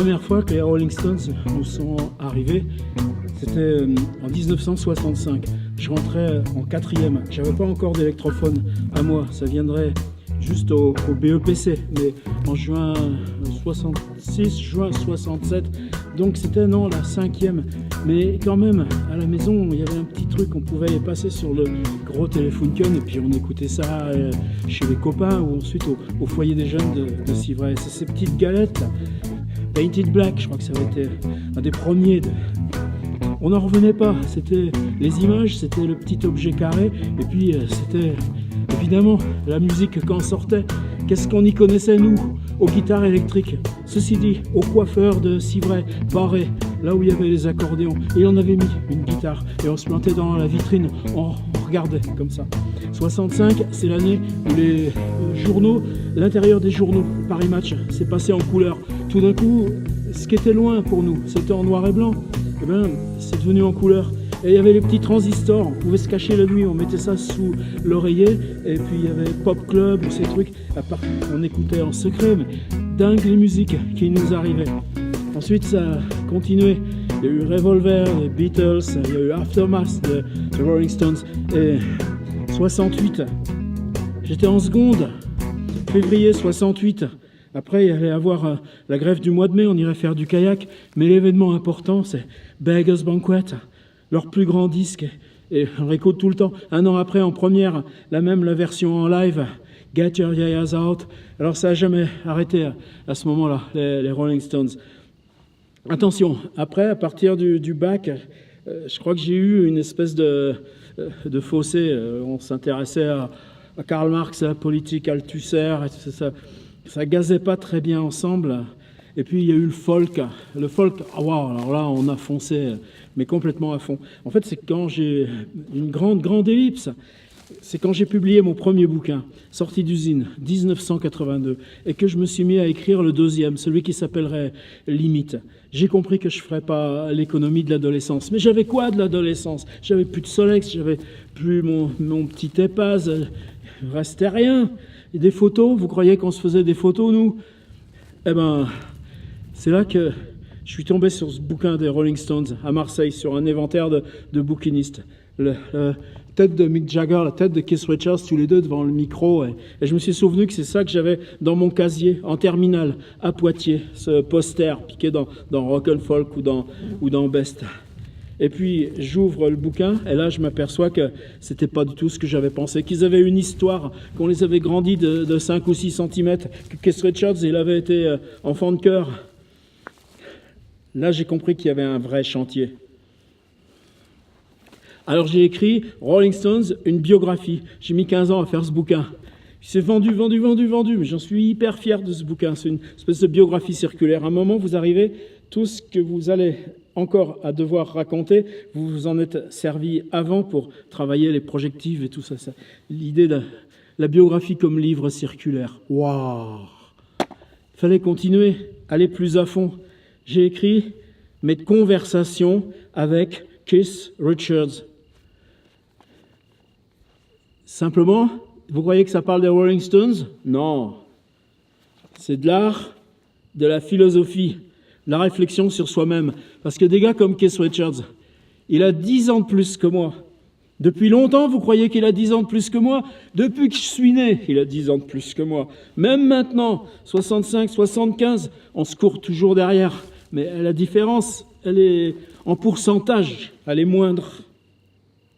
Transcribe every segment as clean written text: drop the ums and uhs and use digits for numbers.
première fois que les Rolling Stones nous sont arrivés, c'était en 1965. Je rentrais en quatrième. J'avais pas encore d'électrophone à moi. Ça viendrait juste au BEPC, mais en juin 66, juin 67. Donc c'était non la cinquième. Mais quand même, à la maison, il y avait un petit truc. On pouvait passer sur le gros Telefunken et puis on écoutait ça chez les copains ou ensuite au foyer des jeunes de Civray. C'est ces petites galettes. Painted Black, je crois que ça avait été un des premiers. On n'en revenait pas, c'était les images, c'était le petit objet carré, et puis c'était évidemment la musique quand on sortait. Qu'est-ce qu'on y connaissait, nous, aux guitares électriques? Ceci dit, au coiffeur de Civray, barré, là où il y avait les accordéons, et on avait mis une guitare, et on se plantait dans la vitrine, on regardait comme ça. 65, c'est l'année où les journaux, l'intérieur des journaux, Paris Match, s'est passé en couleur. Tout d'un coup, ce qui était loin pour nous, c'était en noir et blanc, eh bien, c'est devenu en couleur. Et il y avait les petits transistors, on pouvait se cacher la nuit, on mettait ça sous l'oreiller, et puis il y avait Pop Club, ou ces trucs, à part on écoutait en secret, mais dingue les musiques qui nous arrivaient. Ensuite, ça a continué. Il y a eu Revolver, les Beatles, il y a eu Aftermath de Rolling Stones, et 68, j'étais en seconde, février 68. Après, il y allait avoir la grève du mois de mai, on irait faire du kayak. Mais l'événement important, c'est Beggars Banquet, leur plus grand disque. Et on réécoute tout le temps. Un an après, en première, la version en live, Get Your Yayas Out. Alors ça n'a jamais arrêté à ce moment-là, les Rolling Stones. Attention, après, à partir du bac, je crois que j'ai eu une espèce de fossé. On s'intéressait à Karl Marx, à la politique, Althusser, et tout ça. Ça gazait pas très bien ensemble. Et puis il y a eu le folk. Le folk, oh wow, alors là on a foncé, mais complètement à fond. En fait, c'est quand j'ai une grande ellipse. C'est quand j'ai publié mon premier bouquin, sorti d'usine, 1982, et que je me suis mis à écrire le deuxième, celui qui s'appellerait Limite. J'ai compris que je ne ferais pas l'économie de l'adolescence. Mais j'avais quoi de l'adolescence? J'avais plus de Solex, j'avais plus mon petit Épaz, il ne restait rien. Et des photos, vous croyez qu'on se faisait des photos, nous? Eh ben, c'est là que je suis tombé sur ce bouquin des Rolling Stones à Marseille, sur un inventaire de bouquinistes. La tête de Mick Jagger, la tête de Keith Richards, tous les deux devant le micro. Et je me suis souvenu que c'est ça que j'avais dans mon casier, en terminale, à Poitiers, ce poster piqué dans Rock and Folk ou dans Best. Et puis, j'ouvre le bouquin, et là, je m'aperçois que c'était pas du tout ce que j'avais pensé, qu'ils avaient une histoire, qu'on les avait grandis de 5 ou 6 centimètres, que Keith Richards, il avait été enfant de cœur. Là, j'ai compris qu'il y avait un vrai chantier. Alors, j'ai écrit Rolling Stones, une biographie. J'ai mis 15 ans à faire ce bouquin. Il s'est vendu, mais j'en suis hyper fier de ce bouquin. C'est une espèce de biographie circulaire. À un moment, vous arrivez, tout ce que vous allez encore à devoir raconter, vous vous en êtes servi avant pour travailler les projectives et tout ça. L'idée de la biographie comme livre circulaire. Waouh! Il fallait continuer, aller plus à fond. J'ai écrit mes conversations avec Keith Richards. Simplement, vous croyez que ça parle des Rolling Stones? Non. C'est de l'art, de la philosophie, la réflexion sur soi-même. Parce que des gars comme Keith Richards, il a 10 ans de plus que moi. Depuis longtemps, vous croyez qu'il a 10 ans de plus que moi? Depuis que je suis né, il a 10 ans de plus que moi. Même maintenant, 65, 75, on se court toujours derrière. Mais la différence, elle est en pourcentage, elle est moindre.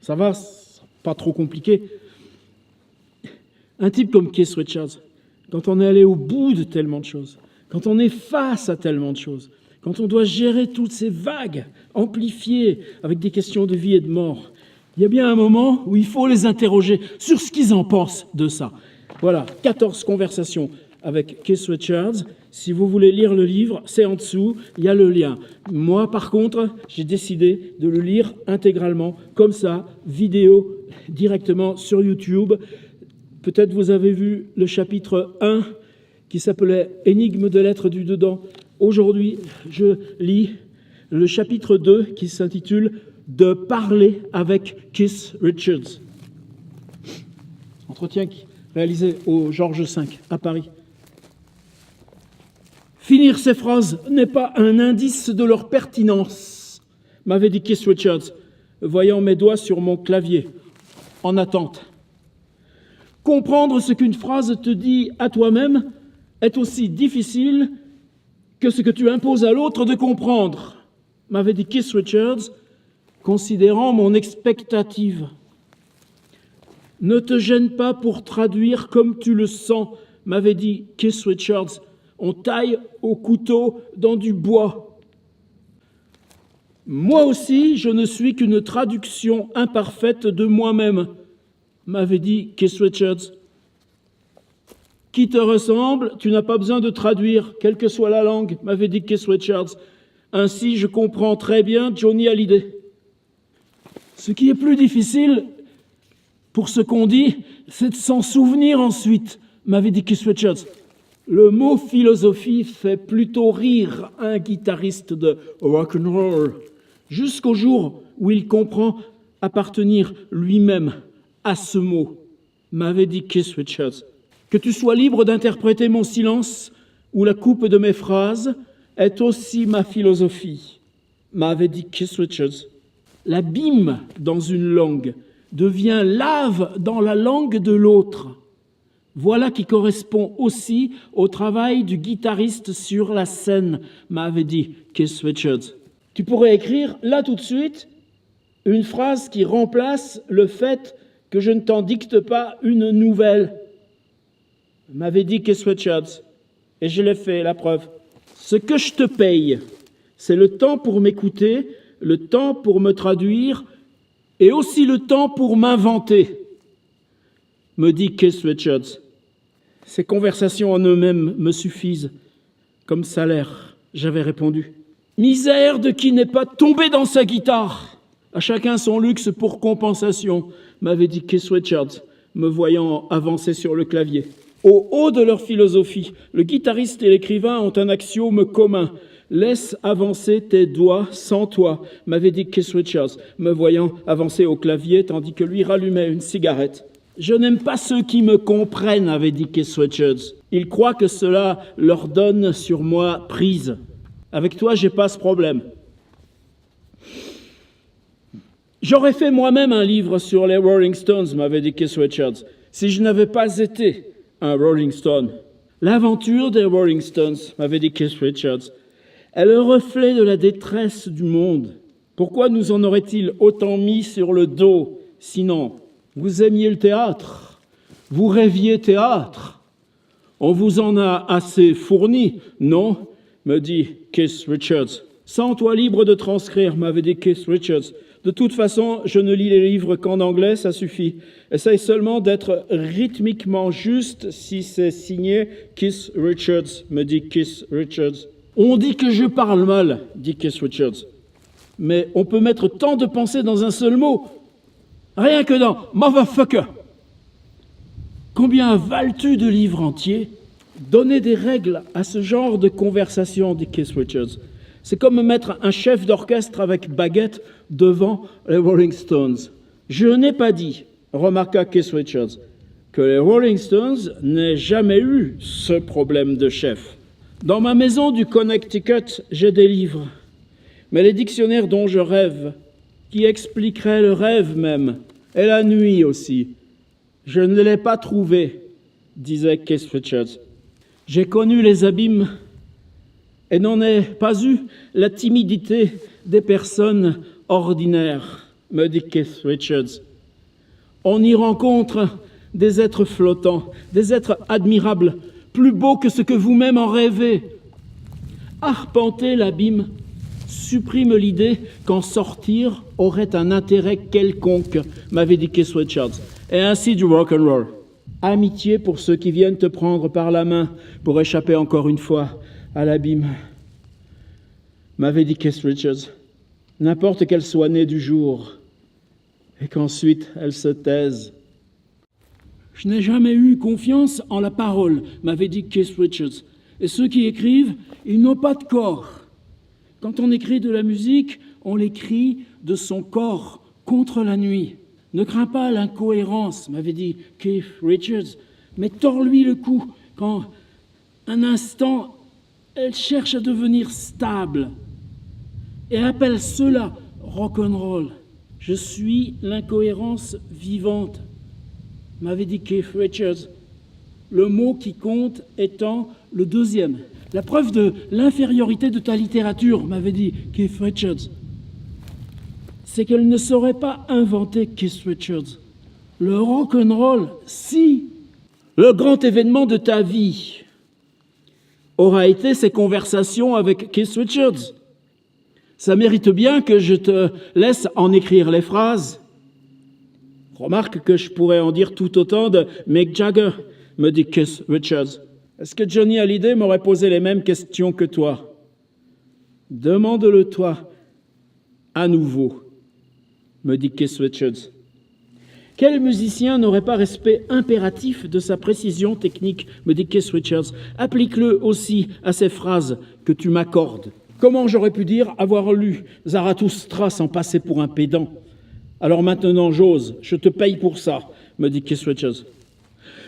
Ça va, c'est pas trop compliqué. Un type comme Keith Richards, quand on est allé au bout de tellement de choses, quand on est face à tellement de choses, quand on doit gérer toutes ces vagues amplifiées avec des questions de vie et de mort, il y a bien un moment où il faut les interroger sur ce qu'ils en pensent de ça. Voilà, 14 conversations avec Keith Richards. Si vous voulez lire le livre, c'est en dessous, il y a le lien. Moi, par contre, j'ai décidé de le lire intégralement, comme ça, vidéo, directement sur YouTube. Peut-être vous avez vu le chapitre 1 qui s'appelait « Énigme de l'être du dedans ». Aujourd'hui, je lis le chapitre 2 qui s'intitule « De parler avec Keith Richards ». Entretien réalisé au Georges V à Paris. Finir ces phrases n'est pas un indice de leur pertinence, m'avait dit Keith Richards, voyant mes doigts sur mon clavier, en attente. Comprendre ce qu'une phrase te dit à toi-même est aussi difficile que ce que tu imposes à l'autre de comprendre, m'avait dit Keith Richards, considérant mon expectative. Ne te gêne pas pour traduire comme tu le sens, m'avait dit Keith Richards. On taille au couteau dans du bois. Moi aussi, je ne suis qu'une traduction imparfaite de moi-même, m'avait dit Keith Richards. Qui te ressemble, tu n'as pas besoin de traduire, quelle que soit la langue, m'avait dit Keith Richards. Ainsi, je comprends très bien Johnny Hallyday. Ce qui est plus difficile pour ce qu'on dit, c'est de s'en souvenir ensuite, m'avait dit Keith Richards. Le mot philosophie fait plutôt rire un guitariste de rock and roll, jusqu'au jour où il comprend appartenir lui-même à ce mot, m'avait dit Keith Richards. Que tu sois libre d'interpréter mon silence ou la coupe de mes phrases est aussi ma philosophie, m'avait dit Keith Richards. L'abîme dans une langue devient lave dans la langue de l'autre. Voilà qui correspond aussi au travail du guitariste sur la scène, m'avait dit Keith Richards. Tu pourrais écrire, là tout de suite, une phrase qui remplace le fait que je ne t'en dicte pas une nouvelle, m'avait dit Keith Richards. Et je l'ai fait, la preuve. Ce que je te paye, c'est le temps pour m'écouter, le temps pour me traduire et aussi le temps pour m'inventer, me dit Keith Richards. Ces conversations en eux-mêmes me suffisent comme salaire, j'avais répondu. Misère de qui n'est pas tombé dans sa guitare. À chacun son luxe pour compensation, m'avait dit Keith Richards, me voyant avancer sur le clavier. Au haut de leur philosophie, le guitariste et l'écrivain ont un axiome commun. Laisse avancer tes doigts sans toi, m'avait dit Keith Richards, me voyant avancer au clavier tandis que lui rallumait une cigarette. Je n'aime pas ceux qui me comprennent, avait dit Keith Richards. Ils croient que cela leur donne sur moi prise. Avec toi, j'ai pas ce problème. J'aurais fait moi-même un livre sur les Rolling Stones, m'avait dit Keith Richards, si je n'avais pas été un Rolling Stone. L'aventure des Rolling Stones, m'avait dit Keith Richards, est le reflet de la détresse du monde. Pourquoi nous en aurait-il autant mis sur le dos, sinon? Vous aimiez le théâtre, vous rêviez théâtre, on vous en a assez fourni, non? Me dit Keith Richards. Sens-toi libre de transcrire, m'avait dit Keith Richards. De toute façon, je ne lis les livres qu'en anglais, ça suffit. Essaye seulement d'être rythmiquement juste si c'est signé Keith Richards, me dit Keith Richards. On dit que je parle mal, dit Keith Richards. Mais on peut mettre tant de pensées dans un seul mot. Rien que dans « motherfucker ». Combien avales-tu de livres entiers? Donner des règles à ce genre de conversation, dit Keith Richards. C'est comme mettre un chef d'orchestre avec baguette devant les Rolling Stones. Je n'ai pas dit, remarqua Keith Richards, que les Rolling Stones n'aient jamais eu ce problème de chef. Dans ma maison du Connecticut, j'ai des livres, mais les dictionnaires dont je rêve, qui expliqueraient le rêve même, et la nuit aussi, je ne l'ai pas trouvé, disait Keith Richards. J'ai connu les abîmes et n'en ai pas eu la timidité des personnes ordinaires, me dit Keith Richards. On y rencontre des êtres flottants, des êtres admirables, plus beaux que ce que vous-même en rêvez. Arpenter l'abîme supprime l'idée qu'en sortir aurait un intérêt quelconque, m'avait dit Keith Richards, et ainsi du rock and roll. Amitié pour ceux qui viennent te prendre par la main pour échapper encore une fois à l'abîme, m'avait dit Keith Richards. N'importe qu'elle soit née du jour et qu'ensuite elle se taise. Je n'ai jamais eu confiance en la parole, m'avait dit Keith Richards. Et ceux qui écrivent, ils n'ont pas de corps. Quand on écrit de la musique, on l'écrit de son corps contre la nuit. Ne crains pas l'incohérence, m'avait dit Keith Richards, mais tords-lui le cou quand un instant Elle cherche à devenir stable et appelle cela rock'n'roll. Je suis l'incohérence vivante, m'avait dit Keith Richards. Le mot qui compte étant le deuxième. La preuve de l'infériorité de ta littérature, m'avait dit Keith Richards, c'est qu'elle ne saurait pas inventer Keith Richards. Le rock'n'roll, si. Le grand événement de ta vie aura été ces conversations avec Keith Richards. Ça mérite bien que je te laisse en écrire les phrases. Remarque que je pourrais en dire tout autant de Mick Jagger, me dit Keith Richards. Est-ce que Johnny Hallyday m'aurait posé les mêmes questions que toi? Demande-le toi à nouveau, me dit Keith Richards. Quel musicien n'aurait pas respect impératif de sa précision technique, me dit Keith Richards. Applique-le aussi à ces phrases que tu m'accordes. Comment j'aurais pu dire avoir lu Zarathustra sans passer pour un pédant? Alors maintenant j'ose, je te paye pour ça, me dit Keith Richards.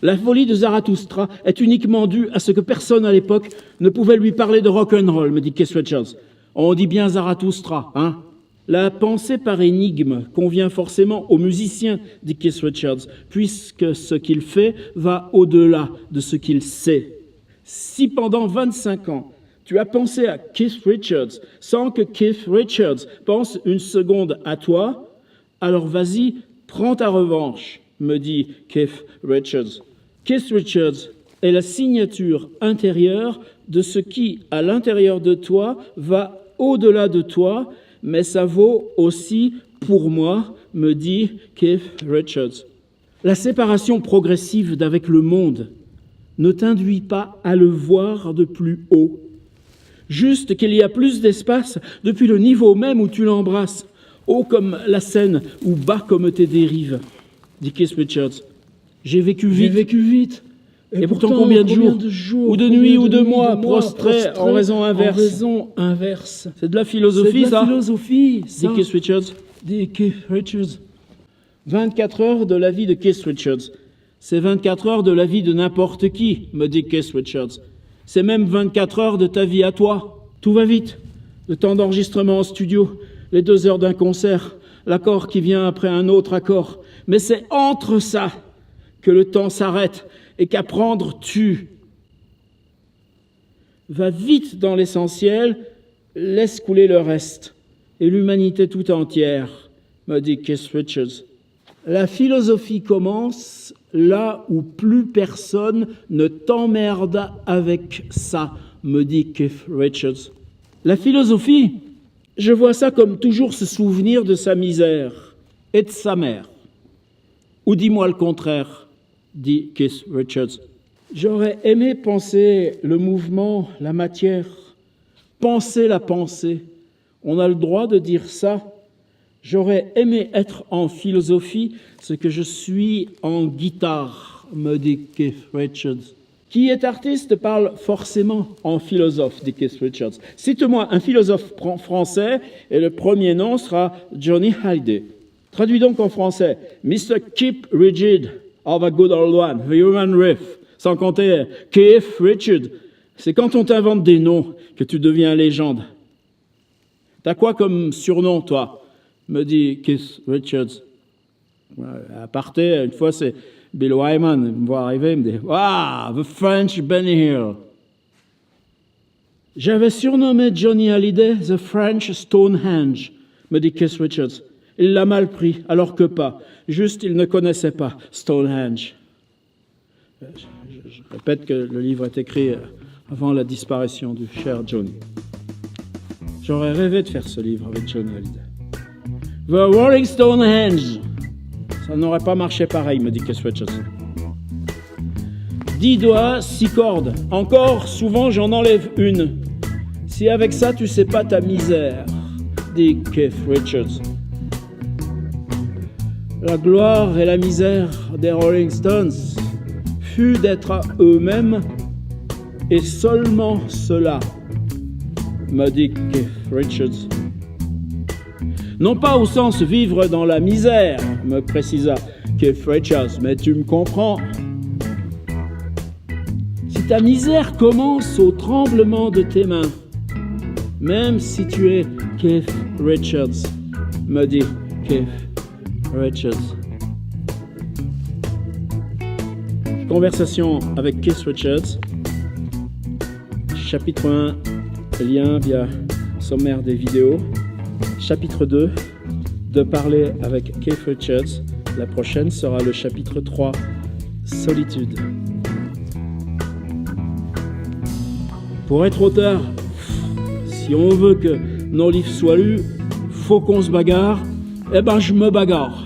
La folie de Zarathustra est uniquement due à ce que personne à l'époque ne pouvait lui parler de rock'n'roll, me dit Keith Richards. On dit bien Zarathustra, hein? La pensée par énigme convient forcément aux musiciens, dit Keith Richards, puisque ce qu'il fait va au-delà de ce qu'il sait. Si pendant 25 ans, tu as pensé à Keith Richards sans que Keith Richards pense une seconde à toi, alors vas-y, prends ta revanche, me dit Keith Richards. Keith Richards est la signature intérieure de ce qui, à l'intérieur de toi, va au-delà de toi, mais ça vaut aussi pour moi, me dit Keith Richards. La séparation progressive d'avec le monde ne t'induit pas à le voir de plus haut. Juste qu'il y a plus d'espace depuis le niveau même où tu l'embrasses, haut comme la Seine ou bas comme tes dérives, dit Keith Richards. J'ai vécu vite. Et pourtant combien de jours, ou de nuits, ou de mois, prostrés en raison inverse. C'est de la philosophie, ça. Dit Keith Richards. Dit Keith Richards. 24 heures de la vie de Keith Richards. C'est 24 heures de la vie de n'importe qui, me dit Keith Richards. C'est même 24 heures de ta vie à toi. Tout va vite. Le temps d'enregistrement en studio, les 2 heures d'un concert, l'accord qui vient après un autre accord. Mais c'est entre ça que le temps s'arrête et qu'apprendre tue. Va vite dans l'essentiel, laisse couler le reste, et l'humanité tout entière, me dit Keith Richards. La philosophie commence là où plus personne ne t'emmerde avec ça, me dit Keith Richards. La philosophie, je vois ça comme toujours se souvenir de sa misère et de sa mère. Ou dis-moi le contraire, dit Keith Richards. J'aurais aimé penser le mouvement, la matière, penser la pensée. On a le droit de dire ça. J'aurais aimé être en philosophie ce que je suis en guitare, me dit Keith Richards. Qui est artiste parle forcément en philosophe, dit Keith Richards. Cite-moi un philosophe français et le premier nom sera Johnny Hallyday. Traduis donc en français. Mr. Keep Rigid of a Good Old One, the Human Riff, sans compter Keith Richards. C'est quand on t'invente des noms que tu deviens légende. T'as quoi comme surnom, toi? Me dit Keith Richards. À parté, une fois, c'est Bill Wyman. Il me voit arriver, il me dit « Ah, the French Benny Hill ». J'avais surnommé Johnny Hallyday « The French Stonehenge », me dit Keith Richards. Il l'a mal pris, alors que pas. Juste, il ne connaissait pas Stonehenge. Je répète que le livre est écrit avant la disparition du cher Johnny. J'aurais rêvé de faire ce livre avec Johnny Hallyday. The Rolling Stonehenge. Ça n'aurait pas marché pareil, me dit Keith Richards. 10 doigts, 6 cordes. Encore, souvent, j'en enlève une. Si avec ça, tu sais pas ta misère, dit Keith Richards. La gloire et la misère des Rolling Stones fut d'être à eux-mêmes, et seulement cela, m'a dit Keith Richards. Non pas au sens vivre dans la misère, me précisa Keith Richards, mais tu me comprends. Si ta misère commence au tremblement de tes mains. Même si tu es Keith Richards, me dit Keith Richards. Conversation avec Keith Richards. Chapitre 1, lien via sommaire des vidéos. Chapitre 2, de parler avec Keith Richards. La prochaine sera le chapitre 3, solitude. Pour être auteur, si on veut que nos livres soient lus, faut qu'on se bagarre. Eh ben, je me bagarre.